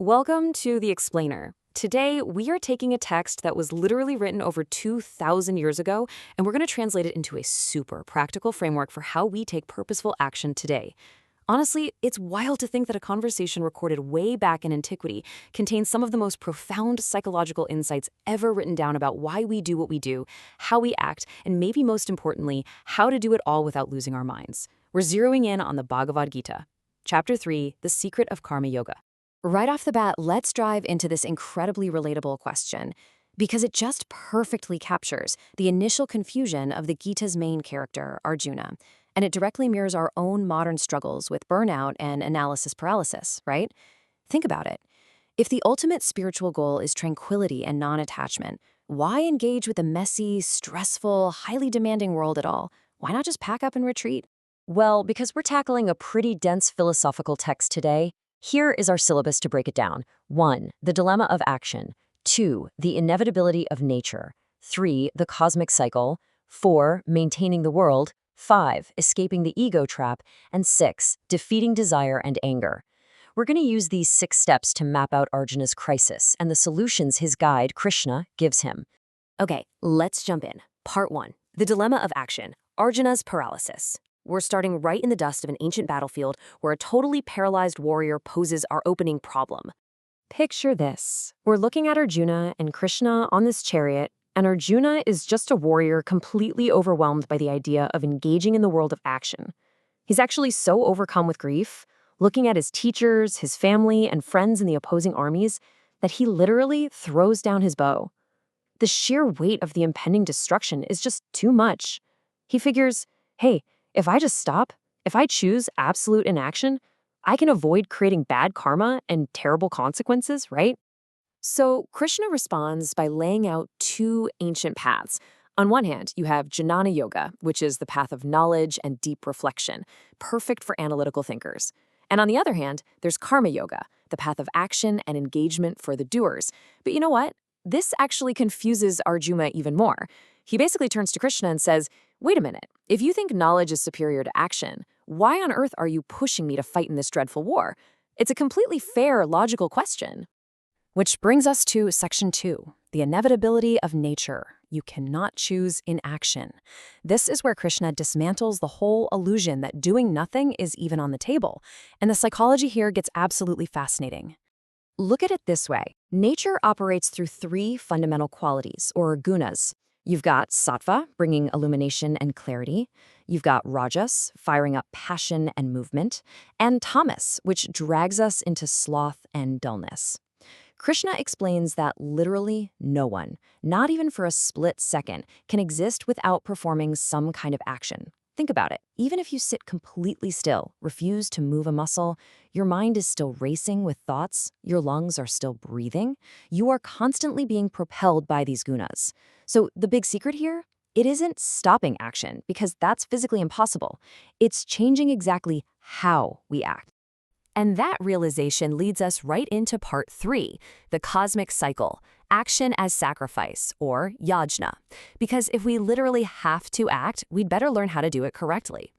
Welcome to The Explainer. Today, we are taking a text that was literally written over 2,000 years ago, and we're going to translate it into a super practical framework for how we take purposeful action today. Honestly, it's wild to think that a conversation recorded way back in antiquity contains some of the most profound psychological insights ever written down about why we do what we do, how we act, and maybe most importantly, how to do it all without losing our minds. We're zeroing in on the Bhagavad Gita. Chapter 3, The Secret of Karma Yoga. Right off the bat, let's dive into this incredibly relatable question, because it just perfectly captures the initial confusion of the Gita's main character, Arjuna, and it directly mirrors our own modern struggles with burnout and analysis paralysis, right? Think about it. If the ultimate spiritual goal is tranquility and non-attachment, why engage with the messy, stressful, highly demanding world at all? Why not just pack up and retreat? Well, because we're tackling a pretty dense philosophical text today, here is our syllabus to break it down. 1. The dilemma of action. 2. The inevitability of nature. 3. The cosmic cycle. 4. Maintaining the world. 5. Escaping the ego trap. And 6. Defeating desire and anger. We're going to use these 6 steps to map out Arjuna's crisis and the solutions his guide, Krishna, gives him. Okay, let's jump in. Part 1. The dilemma of action. Arjuna's paralysis. We're starting right in the dust of an ancient battlefield where a totally paralyzed warrior poses our opening problem. Picture this. We're looking at Arjuna and Krishna on this chariot, and Arjuna is just a warrior completely overwhelmed by the idea of engaging in the world of action. He's actually so overcome with grief, looking at his teachers, his family, and friends in the opposing armies, that he literally throws down his bow. The sheer weight of the impending destruction is just too much. He figures, hey, if I just stop, if I choose absolute inaction, I can avoid creating bad karma and terrible consequences, right? So Krishna responds by laying out 2 ancient paths. On one hand, you have Jnana Yoga, which is the path of knowledge and deep reflection, perfect for analytical thinkers. And on the other hand, there's Karma Yoga, the path of action and engagement for the doers. But you know what? This actually confuses Arjuna even more. He basically turns to Krishna and says, wait a minute, if you think knowledge is superior to action, why on earth are you pushing me to fight in this dreadful war? It's a completely fair, logical question. Which brings us to Section 2, the inevitability of nature. You cannot choose inaction. This is where Krishna dismantles the whole illusion that doing nothing is even on the table, and the psychology here gets absolutely fascinating. Look at it this way. Nature operates through 3 fundamental qualities, or gunas. You've got sattva, bringing illumination and clarity. You've got rajas, firing up passion and movement. And tamas, which drags us into sloth and dullness. Krishna explains that literally no one, not even for a split second, can exist without performing some kind of action. Think about it. Even if you sit completely still, refuse to move a muscle, your mind is still racing with thoughts, your lungs are still breathing, you are constantly being propelled by these gunas. So the big secret here? It isn't stopping action, because that's physically impossible. It's changing exactly how we act. And that realization leads us right into part 3, the cosmic cycle, action as sacrifice, or yajna. Because if we literally have to act, we'd better learn how to do it correctly.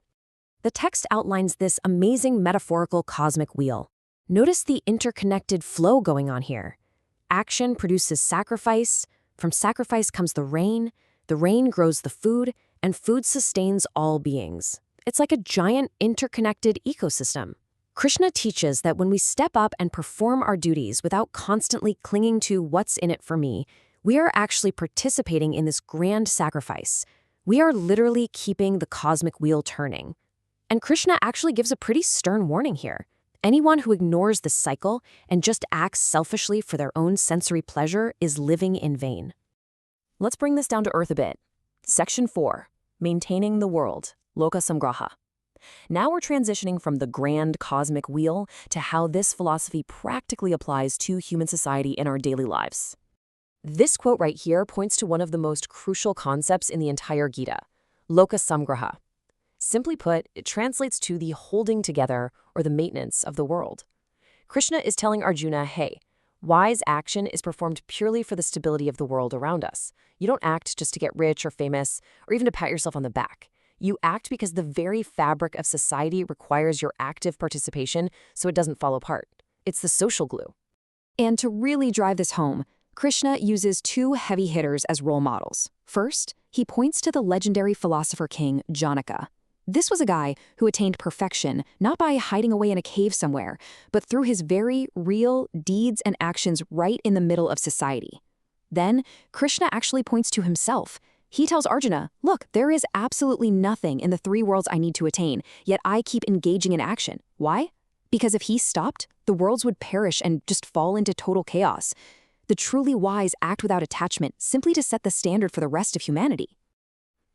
The text outlines this amazing metaphorical cosmic wheel. Notice the interconnected flow going on here. Action produces sacrifice, from sacrifice comes the rain grows the food, and food sustains all beings. It's like a giant interconnected ecosystem. Krishna teaches that when we step up and perform our duties without constantly clinging to what's in it for me, we are actually participating in this grand sacrifice. We are literally keeping the cosmic wheel turning. And Krishna actually gives a pretty stern warning here. Anyone who ignores the cycle and just acts selfishly for their own sensory pleasure is living in vain. Let's bring this down to earth a bit. Section 4, Maintaining the World, Loka Samgraha. Now we're transitioning from the grand cosmic wheel to how this philosophy practically applies to human society in our daily lives. This quote right here points to one of the most crucial concepts in the entire Gita, Loka Samgraha. Simply put, it translates to the holding together or the maintenance of the world. Krishna is telling Arjuna, hey, wise action is performed purely for the stability of the world around us. You don't act just to get rich or famous, or even to pat yourself on the back. You act because the very fabric of society requires your active participation so it doesn't fall apart. It's the social glue. And to really drive this home, Krishna uses two heavy hitters as role models. First, he points to the legendary philosopher king Janaka. This was a guy who attained perfection not by hiding away in a cave somewhere, but through his very real deeds and actions right in the middle of society. Then, Krishna actually points to himself. He tells Arjuna, look, there is absolutely nothing in the three worlds I need to attain, yet I keep engaging in action. Why? Because if he stopped, the worlds would perish and just fall into total chaos. The truly wise act without attachment simply to set the standard for the rest of humanity.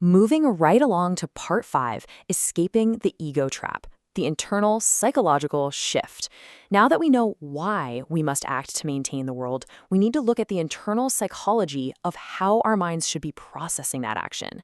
Moving right along to part 5, escaping the ego trap, the internal psychological shift. Now that we know why we must act to maintain the world, we need to look at the internal psychology of how our minds should be processing that action.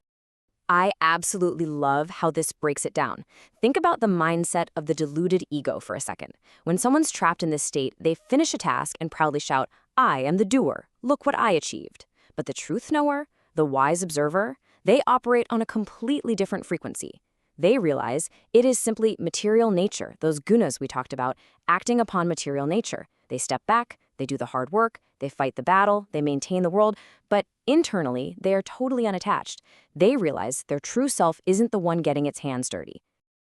I absolutely love how this breaks it down. Think about the mindset of the deluded ego for a second. When someone's trapped in this state, they finish a task and proudly shout, I am the doer. Look what I achieved. But the truth knower, the wise observer, they operate on a completely different frequency. They realize it is simply material nature, those gunas we talked about, acting upon material nature. They step back, they do the hard work, they fight the battle, they maintain the world, but internally, they are totally unattached. They realize their true self isn't the one getting its hands dirty.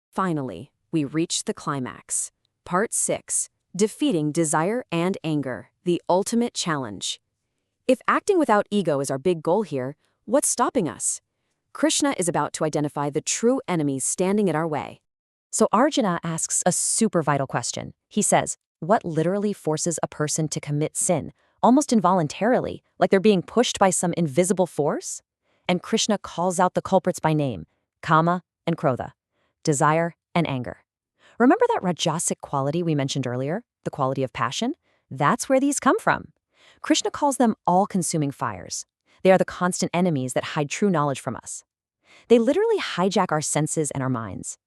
Finally, we reach the climax. Part 6, defeating desire and anger, the ultimate challenge. If acting without ego is our big goal here, what's stopping us? Krishna is about to identify the true enemies standing in our way. So Arjuna asks a super vital question. He says, what literally forces a person to commit sin, almost involuntarily, like they're being pushed by some invisible force? And Krishna calls out the culprits by name, kama and krodha, desire and anger. Remember that rajasic quality we mentioned earlier, the quality of passion? That's where these come from. Krishna calls them all-consuming fires. They are the constant enemies that hide true knowledge from us. They literally hijack our senses and our minds.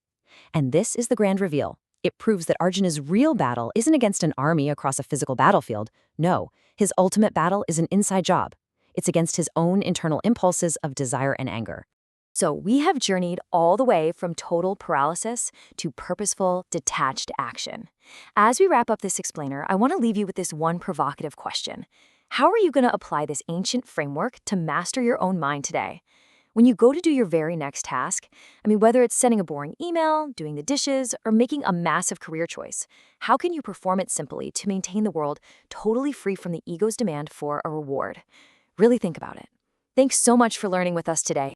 And this is the grand reveal. It proves that Arjuna's real battle isn't against an army across a physical battlefield. No, his ultimate battle is an inside job. It's against his own internal impulses of desire and anger. So we have journeyed all the way from total paralysis to purposeful, detached action. As we wrap up this explainer, I want to leave you with this one provocative question. How are you going to apply this ancient framework to master your own mind today? When you go to do your very next task, whether it's sending a boring email, doing the dishes, or making a massive career choice, how can you perform it simply to maintain the world totally free from the ego's demand for a reward? Really think about it. Thanks so much for learning with us today.